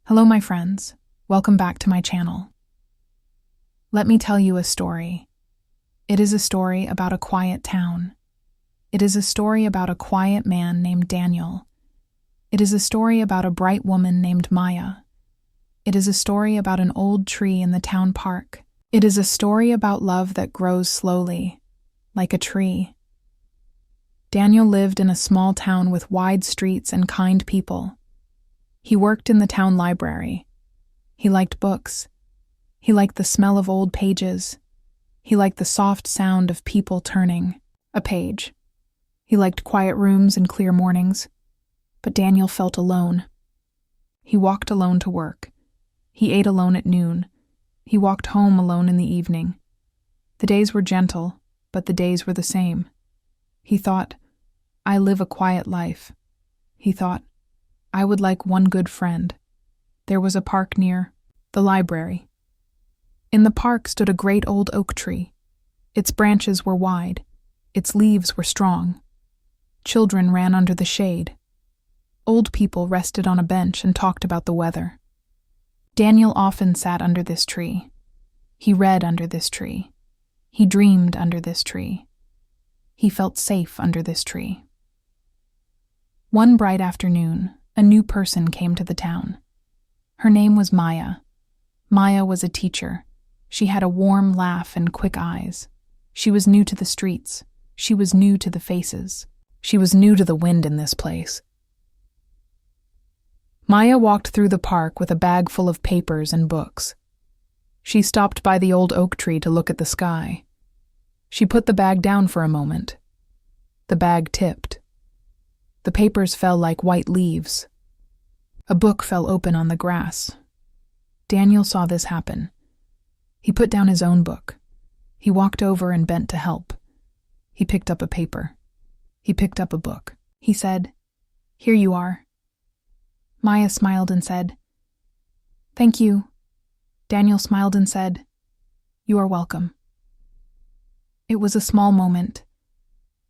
Hello, my friends. Welcome back to my channel. Let me tell you a story. It is a story about a quiet town. It is a story about a quiet man named Daniel. It is a story about a bright woman named Maya. It is a story about an old tree in the town park. It is a story about love that grows slowly, like a tree. Daniel lived in a small town with wide streets and kind people. He worked in the town library. He liked books. He liked the smell of old pages. He liked the soft sound of people turning a page. He liked quiet rooms and clear mornings. But Daniel felt alone. He walked alone to work. He ate alone at noon. He walked home alone in the evening. The days were gentle, but the days were the same. He thought, I live a quiet life. He thought, I would like one good friend. There was a park near the library. In the park stood a great old oak tree. Its branches were wide. Its leaves were strong. Children ran under the shade. Old people rested on a bench and talked about the weather. Daniel often sat under this tree. He read under this tree. He dreamed under this tree. He felt safe under this tree. One bright afternoon, a new person came to the town. Her name was Maya. Maya was a teacher. She had a warm laugh and quick eyes. She was new to the streets. She was new to the faces. She was new to the wind in this place. Maya walked through the park with a bag full of papers and books. She stopped by the old oak tree to look at the sky. She put the bag down for a moment. The bag tipped. The papers fell like white leaves. A book fell open on the grass. Daniel saw this happen. He put down his own book. He walked over and bent to help. He picked up a paper. He picked up a book. He said, Here you are. Maya smiled and said, Thank you. Daniel smiled and said, You are welcome. It was a small moment.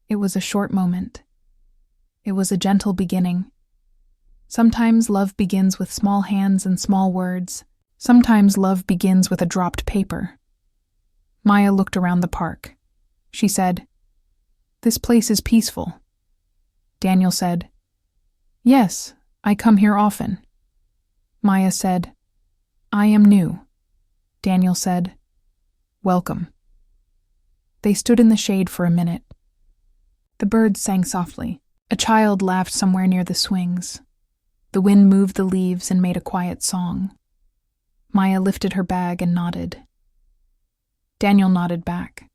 It was a short moment. It was a gentle beginning. Sometimes love begins with small hands and small words. Sometimes love begins with a dropped paper. Maya looked around the park. She said, This place is peaceful. Daniel said, Yes, I come here often. Maya said, I am new. Daniel said, Welcome. They stood in the shade for a minute. The birds sang softly. A child laughed somewhere near the swings. The wind moved the leaves and made a quiet song. Maya lifted her bag and nodded. Daniel nodded back.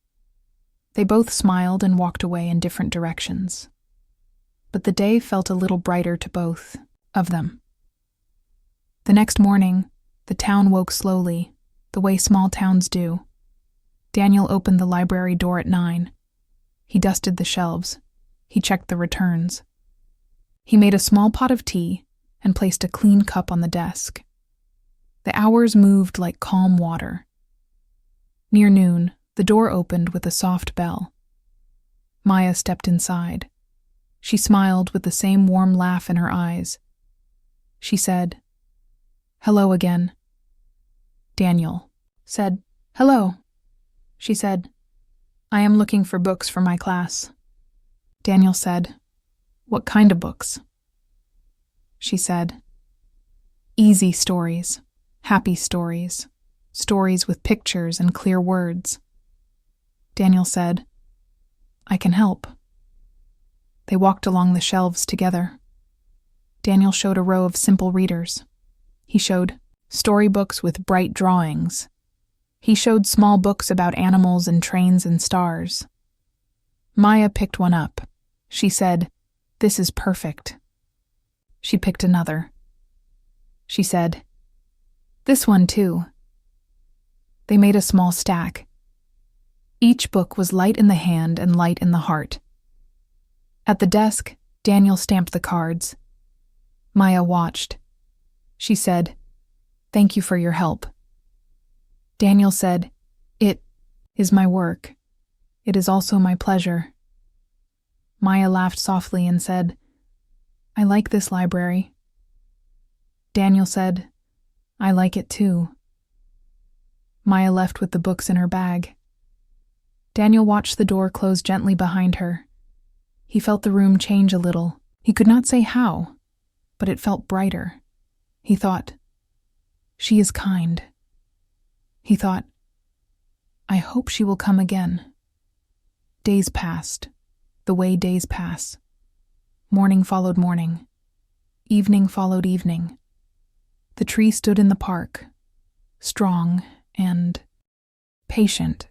They both smiled and walked away in different directions. But the day felt a little brighter to both of them. The next morning, the town woke slowly, the way small towns do. Daniel opened the library door at 9. He dusted the shelves. He checked the returns. He made a small pot of tea and placed a clean cup on the desk. The hours moved like calm water. Near noon, the door opened with a soft bell. Maya stepped inside. She smiled with the same warm laugh in her eyes. She said, Hello again. Daniel said, Hello. She said, I am looking for books for my class. Daniel said, What kind of books? She said, Easy stories, happy stories, stories with pictures and clear words. Daniel said, I can help. They walked along the shelves together. Daniel showed a row of simple readers. He showed storybooks with bright drawings. He showed small books about animals and trains and stars. Maya picked one up. She said, This is perfect. She picked another. She said, This one too. They made a small stack. Each book was light in the hand and light in the heart. At the desk, Daniel stamped the cards. Maya watched. She said, Thank you for your help. Daniel said, It is my work. It is also my pleasure. Maya laughed softly and said, I like this library. Daniel said, I like it too. Maya left with the books in her bag. Daniel watched the door close gently behind her. He felt the room change a little. He could not say how, but it felt brighter. He thought, she is kind. He thought, I hope she will come again. Days passed, the way days pass. Morning followed morning. Evening followed evening. The tree stood in the park, strong and patient.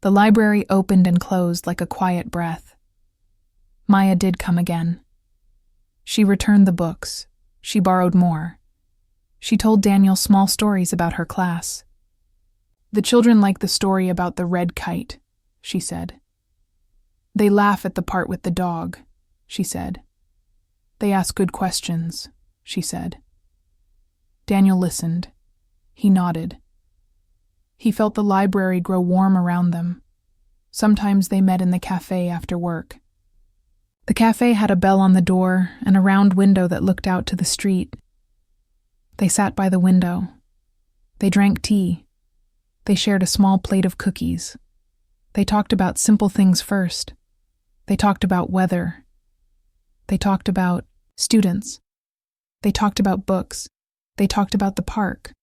The library opened and closed like a quiet breath. Maya did come again. She returned the books. She borrowed more. She told Daniel small stories about her class. The children like the story about the red kite, she said. They laugh at the part with the dog, she said. They ask good questions, she said. Daniel listened. He nodded. He felt the library grow warm around them. Sometimes they met in the cafe after work. The cafe had a bell on the door and a round window that looked out to the street. They sat by the window. They drank tea. They shared a small plate of cookies. They talked about simple things first. They talked about weather. They talked about students. They talked about books. They talked about the park.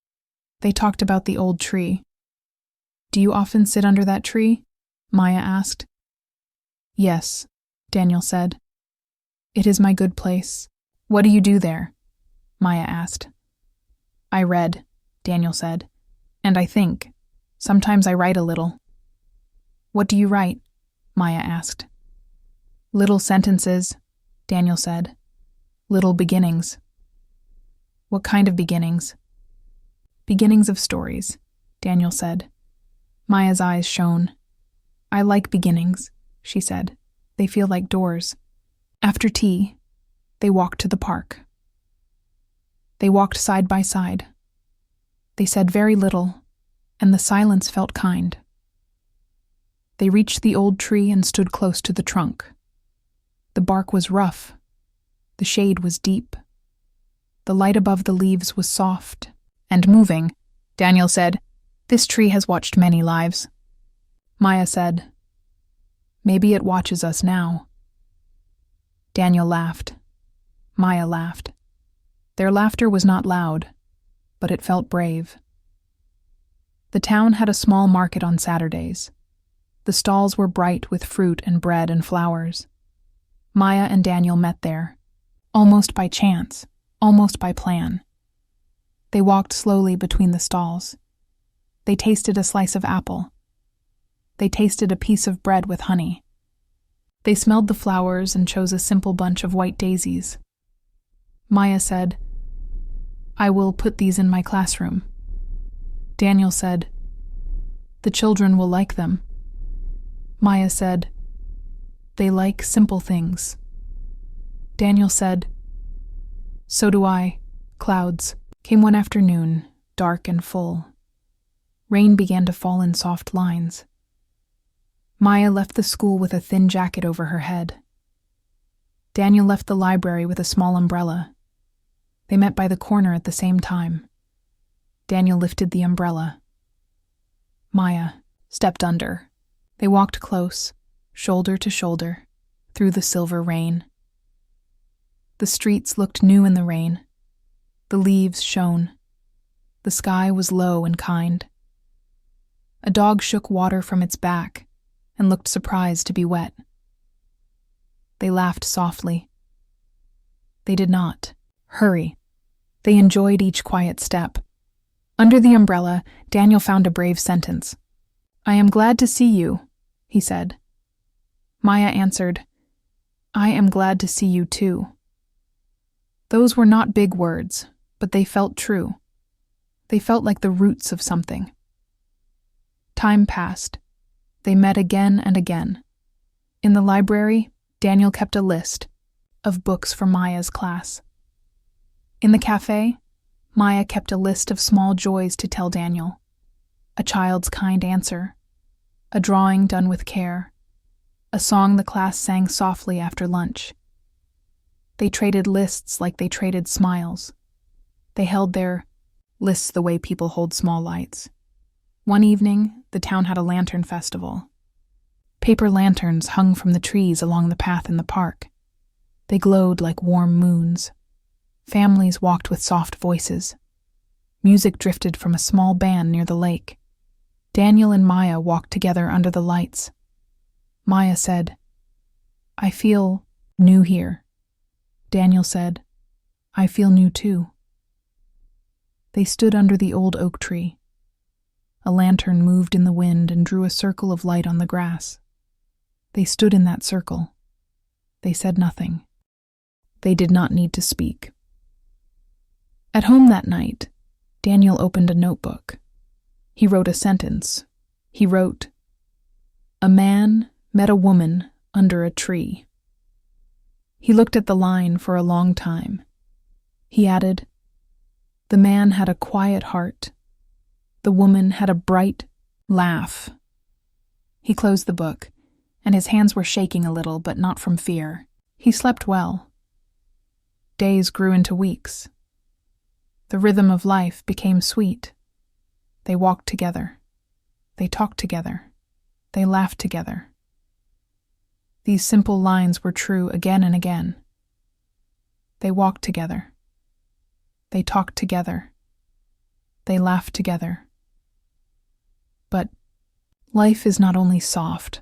They talked about the old tree. Do you often sit under that tree? Maya asked. Yes, Daniel said. It is my good place. What do you do there? Maya asked. I read, Daniel said. And I think. Sometimes I write a little. What do you write? Maya asked. Little sentences, Daniel said. Little beginnings. What kind of beginnings? Beginnings of stories, Daniel said. Maya's eyes shone. I like beginnings, she said. They feel like doors. After tea, they walked to the park. They walked side by side. They said very little, and the silence felt kind. They reached the old tree and stood close to the trunk. The bark was rough. The shade was deep. The light above the leaves was soft and moving. Daniel said, This tree has watched many lives. Maya said, Maybe it watches us now. Daniel laughed. Maya laughed. Their laughter was not loud, but it felt brave. The town had a small market on Saturdays. The stalls were bright with fruit and bread and flowers. Maya and Daniel met there, almost by chance, almost by plan. They walked slowly between the stalls. They tasted a slice of apple. They tasted a piece of bread with honey. They smelled the flowers and chose a simple bunch of white daisies. Maya said, I will put these in my classroom. Daniel said, The children will like them. Maya said, They like simple things. Daniel said, So do I. Clouds came one afternoon, dark and full. Rain began to fall in soft lines. Maya left the school with a thin jacket over her head. Daniel left the library with a small umbrella. They met by the corner at the same time. Daniel lifted the umbrella. Maya stepped under. They walked close, shoulder to shoulder, through the silver rain. The streets looked new in the rain. The leaves shone. The sky was low and kind. A dog shook water from its back and looked surprised to be wet. They laughed softly. They did not hurry. They enjoyed each quiet step. Under the umbrella, Daniel found a brave sentence. I am glad to see you, he said. Maya answered, I am glad to see you too. Those were not big words, but they felt true. They felt like the roots of something. Time passed. They met again and again. In the library, Daniel kept a list of books for Maya's class. In the cafe, Maya kept a list of small joys to tell Daniel. A child's kind answer, a drawing done with care, a song the class sang softly after lunch. They traded lists like they traded smiles. They held their lists the way people hold small lights. One evening, the town had a lantern festival. Paper lanterns hung from the trees along the path in the park. They glowed like warm moons. Families walked with soft voices. Music drifted from a small band near the lake. Daniel and Maya walked together under the lights. Maya said, "I feel new here." Daniel said, "I feel new too." They stood under the old oak tree. A lantern moved in the wind and drew a circle of light on the grass. They stood in that circle. They said nothing. They did not need to speak. At home that night, Daniel opened a notebook. He wrote a sentence. He wrote, "A man met a woman under a tree." He looked at the line for a long time. He added, "The man had a quiet heart. The woman had a bright laugh." He closed the book, and his hands were shaking a little, but not from fear. He slept well. Days grew into weeks. The rhythm of life became sweet. They walked together. They talked together. They laughed together. These simple lines were true again and again. They walked together. They talked together. They laughed together. But life is not only soft.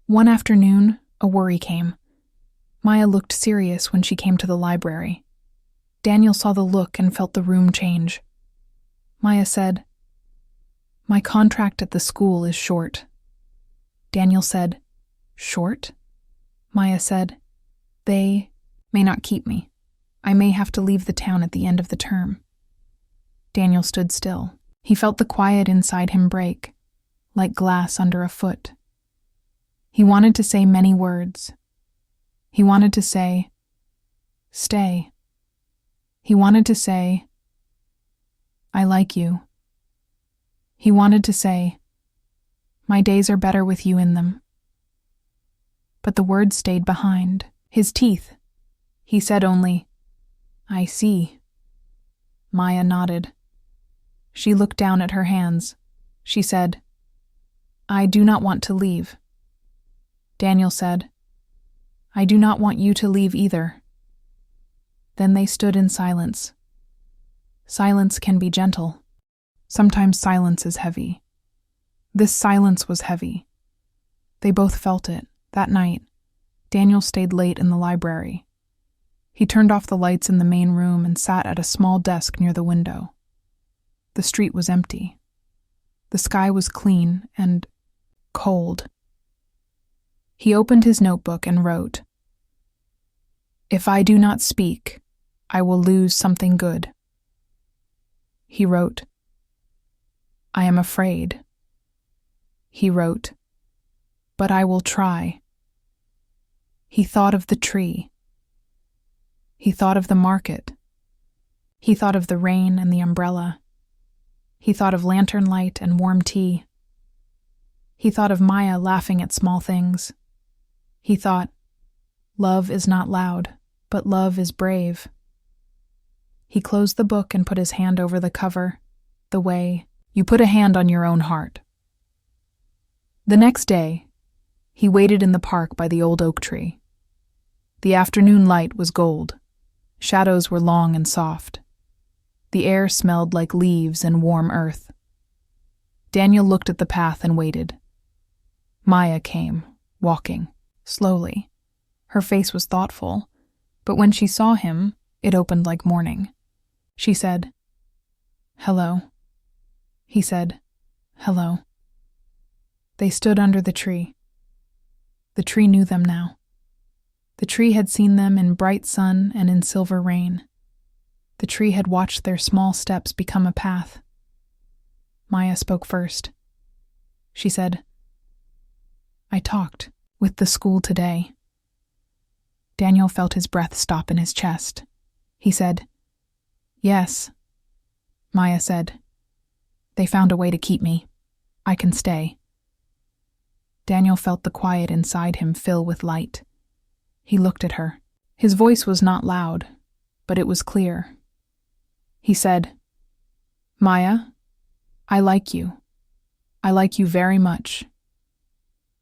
One afternoon, a worry came. Maya looked serious when she came to the library. Daniel saw the look and felt the room change. Maya said, "My contract at the school is short." Daniel said, "Short?" Maya said, "They may not keep me. I may have to leave the town at the end of the term." Daniel stood still. He felt the quiet inside him break, like glass under a foot. He wanted to say many words. He wanted to say, "Stay." He wanted to say, "I like you." He wanted to say, "My days are better with you in them." But the words stayed behind, his teeth. He said only, "I see." Maya nodded. She looked down at her hands. She said, "I do not want to leave." Daniel said, "I do not want you to leave either." Then they stood in silence. Silence can be gentle. Sometimes silence is heavy. This silence was heavy. They both felt it. That night, Daniel stayed late in the library. He turned off the lights in the main room and sat at a small desk near the window. The street was empty. The sky was clean and cold. He opened his notebook and wrote, "If I do not speak, I will lose something good." He wrote, "I am afraid." He wrote, "But I will try." He thought of the tree. He thought of the market. He thought of the rain and the umbrella. He thought of lantern light and warm tea. He thought of Maya laughing at small things. He thought, love is not loud, but love is brave. He closed the book and put his hand over the cover, the way you put a hand on your own heart. The next day, he waited in the park by the old oak tree. The afternoon light was gold. Shadows were long and soft. The air smelled like leaves and warm earth. Daniel looked at the path and waited. Maya came, walking, slowly. Her face was thoughtful, but when she saw him, it opened like morning. She said, "Hello." He said, "Hello." They stood under the tree. The tree knew them now. The tree had seen them in bright sun and in silver rain. The tree had watched their small steps become a path. Maya spoke first. She said, "I talked with the school today." Daniel felt his breath stop in his chest. He said, "Yes." Maya said, "They found a way to keep me. I can stay." Daniel felt the quiet inside him fill with light. He looked at her. His voice was not loud, but it was clear. He said, Maya, I like you. I like you very much.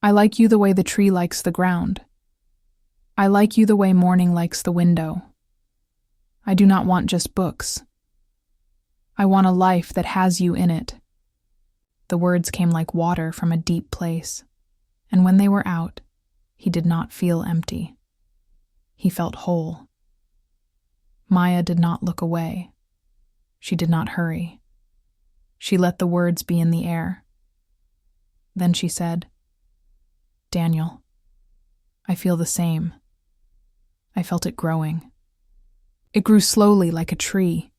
I like you the way the tree likes the ground. I like you the way morning likes the window. I do not want just books. I want a life that has you in it. The words came like water from a deep place, and when they were out, he did not feel empty. He felt whole. Maya did not look away. She did not hurry. She let the words be in the air. Then she said, Daniel, I feel the same. I felt it growing. It grew slowly like a tree,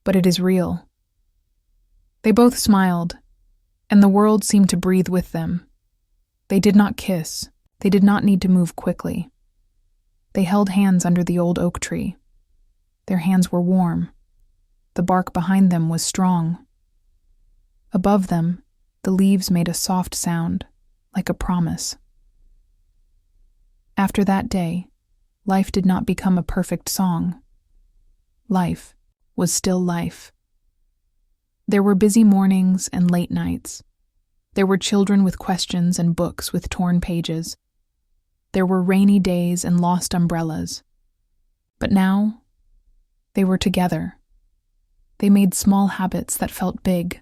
but it is real. They both smiled, and the world seemed to breathe with them. They did not kiss. They did not need to move quickly. They held hands under the old oak tree. Their hands were warm. The bark behind them was strong. Above them, the leaves made a soft sound, like a promise. After that day, life did not become a perfect song. Life was still life. There were busy mornings and late nights. There were children with questions and books with torn pages. There were rainy days and lost umbrellas. But now, they were together. They made small habits that felt big.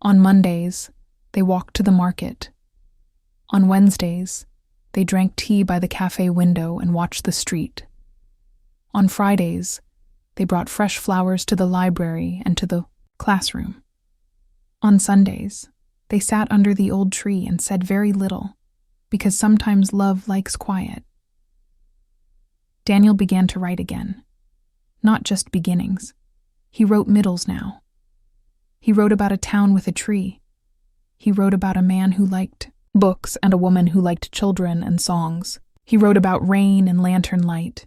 On Mondays, they walked to the market. On Wednesdays, they drank tea by the cafe window and watched the street. On Fridays, they brought fresh flowers to the library and to the classroom. On Sundays, they sat under the old tree and said very little, because sometimes love likes quiet. Daniel began to write again. Not just beginnings. He wrote middles now. He wrote about a town with a tree. He wrote about a man who liked books and a woman who liked children and songs. He wrote about rain and lantern light.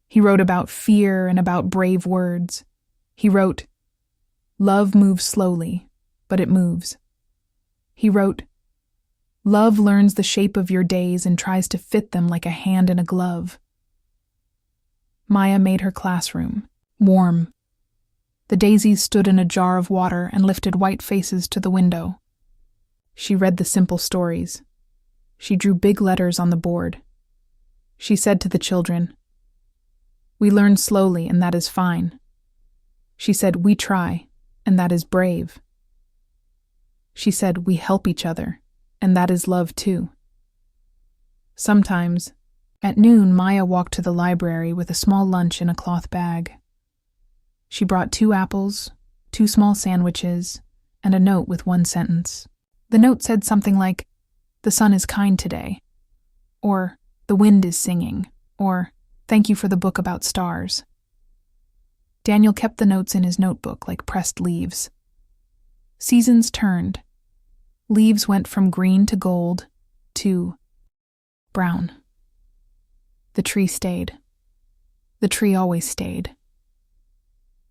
He wrote about fear and about brave words. He wrote, "Love moves slowly, but it moves." He wrote, "Love learns the shape of your days and tries to fit them like a hand in a glove." Maya made her classroom warm. The daisies stood in a jar of water and lifted white faces to the window. She read the simple stories. She drew big letters on the board. She said to the children, "We learn slowly, and that is fine." She said, "We try, and that is brave." She said, "We help each other, and that is love too." Sometimes, at noon, Maya walked to the library with a small lunch in a cloth bag. She brought 2 apples, 2 small sandwiches, and a note with 1 sentence. The note said something like, "The sun is kind today," or "The wind is singing," or "Thank you for the book about stars." Daniel kept the notes in his notebook like pressed leaves. Seasons turned. Leaves went from green to gold to brown. The tree stayed. The tree always stayed.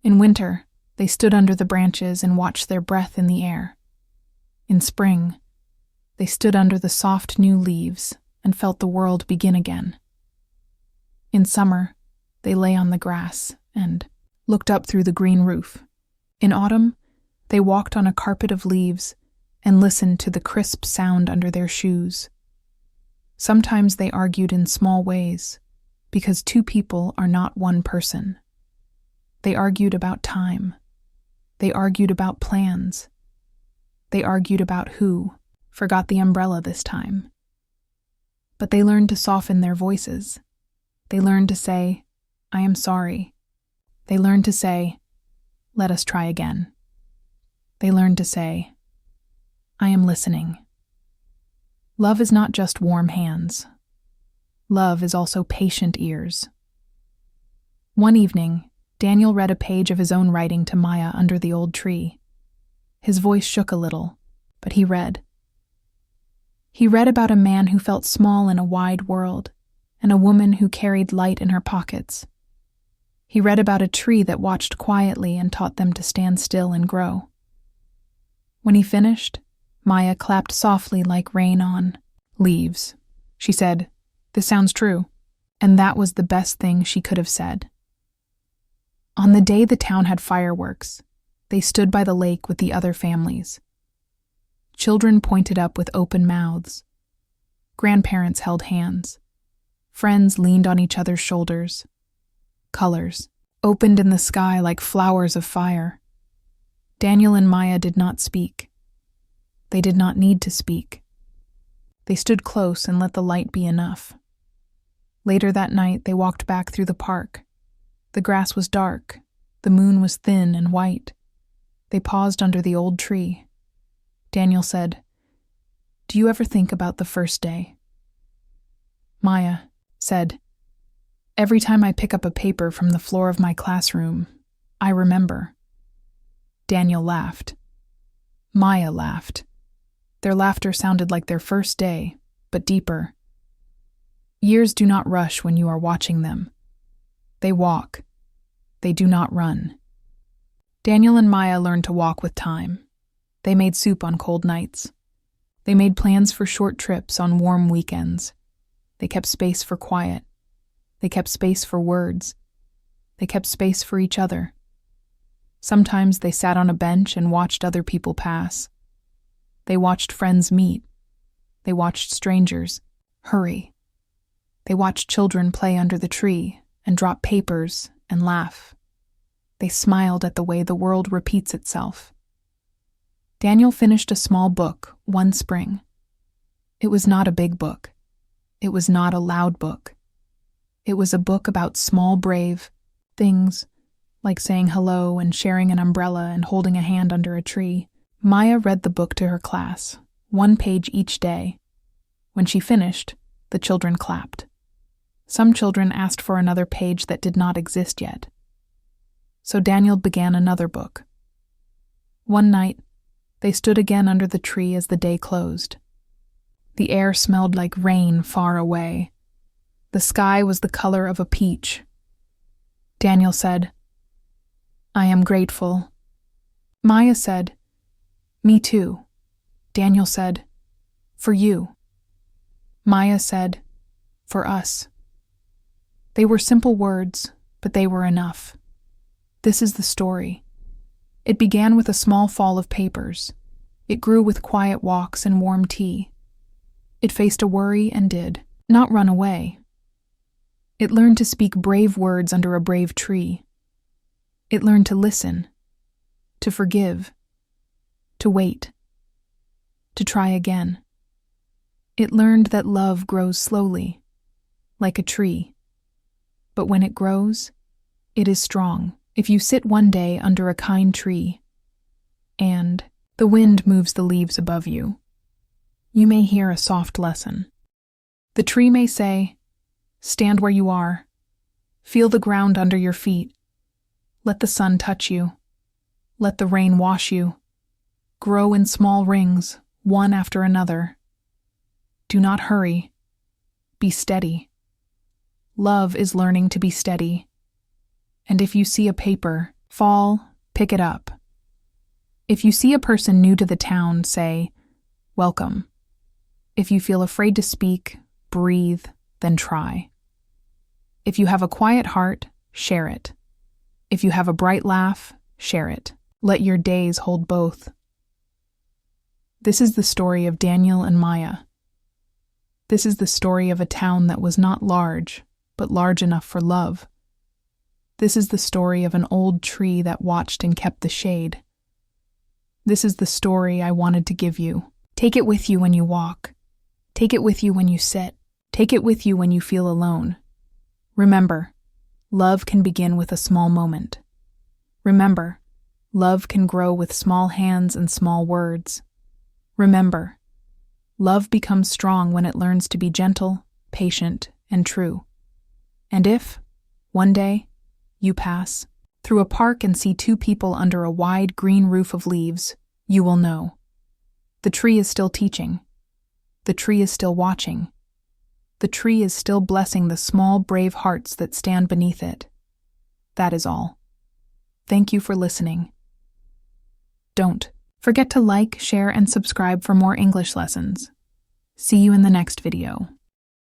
In winter, they stood under the branches and watched their breath in the air. In spring, they stood under the soft new leaves and felt the world begin again. In summer, they lay on the grass and looked up through the green roof. In autumn, they walked on a carpet of leaves and listened to the crisp sound under their shoes. Sometimes they argued in small ways, because 2 people are not 1 person. They argued about time. They argued about plans. They argued about who forgot the umbrella this time. But they learned to soften their voices. They learned to say, "I am sorry." They learned to say, "Let us try again." They learned to say, "I am listening." Love is not just warm hands. Love is also patient ears. One evening, Daniel read a page of his own writing to Maya under the old tree. His voice shook a little, but he read. He read about a man who felt small in a wide world, and a woman who carried light in her pockets. He read about a tree that watched quietly and taught them to stand still and grow. When he finished, Maya clapped softly like rain on leaves. She said, "This sounds true," and that was the best thing she could have said. On the day the town had fireworks, They stood by the lake with the other families. Children pointed up with open mouths. Grandparents held hands. Friends leaned on each other's shoulders. Colors opened in the sky like flowers of fire. Daniel and Maya did not speak. They did not need to speak. They stood close and let the light be enough. Later that night, they walked back through the park. The grass was dark. The moon was thin and white. They paused under the old tree. Daniel said, "Do you ever think about the first day?" Maya said, "Every time I pick up a paper from the floor of my classroom, I remember." Daniel laughed. Maya laughed. Their laughter sounded like their first day, but deeper. Years do not rush when you are watching them. They walk. They do not run. Daniel and Maya learned to walk with time. They made soup on cold nights. They made plans for short trips on warm weekends. They kept space for quiet. They kept space for words. They kept space for each other. Sometimes they sat on a bench and watched other people pass. They watched friends meet. They watched strangers hurry. They watched children play under the tree and drop papers and laugh. They smiled at the way the world repeats itself. Daniel finished a small book one spring. It was not a big book. It was not a loud book. It was a book about small, brave things, like saying hello and sharing an umbrella and holding a hand under a tree. Maya read the book to her class, one page each day. When she finished, the children clapped. Some children asked for another page that did not exist yet. So Daniel began another book. One night, they stood again under the tree as the day closed. The air smelled like rain far away. The sky was the color of a peach. Daniel said, "I am grateful." Maya said, "Me too." Daniel said, "For you." Maya said, "For us." They were simple words, but they were enough. This is the story. It began with a small fall of papers. It grew with quiet walks and warm tea. It faced a worry and did not run away. It learned to speak brave words under a brave tree. It learned to listen, to forgive, to wait, to try again. It learned that love grows slowly, like a tree. But when it grows, it is strong. If you sit one day under a kind tree, and the wind moves the leaves above you, you may hear a soft lesson. The tree may say, "Stand where you are. Feel the ground under your feet. Let the sun touch you. Let the rain wash you. Grow in small rings, one after another. Do not hurry. Be steady. Love is learning to be steady. And if you see a paper fall, pick it up. If you see a person new to the town, say, "Welcome." If you feel afraid to speak, breathe, then try. If you have a quiet heart, share it. If you have a bright laugh, share it. Let your days hold both. This is the story of Daniel and Maya. This is the story of a town that was not large, but large enough for love. This is the story of an old tree that watched and kept the shade. This is the story I wanted to give you. Take it with you when you walk. Take it with you when you sit. Take it with you when you feel alone. Remember, love can begin with a small moment. Remember, love can grow with small hands and small words. Remember, love becomes strong when it learns to be gentle, patient, and true. And if, one day, you pass through a park and see two people under a wide green roof of leaves, you will know. The tree is still teaching. The tree is still watching. The tree is still blessing the small, brave hearts that stand beneath it. That is all. Thank you for listening. Don't forget to like, share, and subscribe for more English lessons. See you in the next video.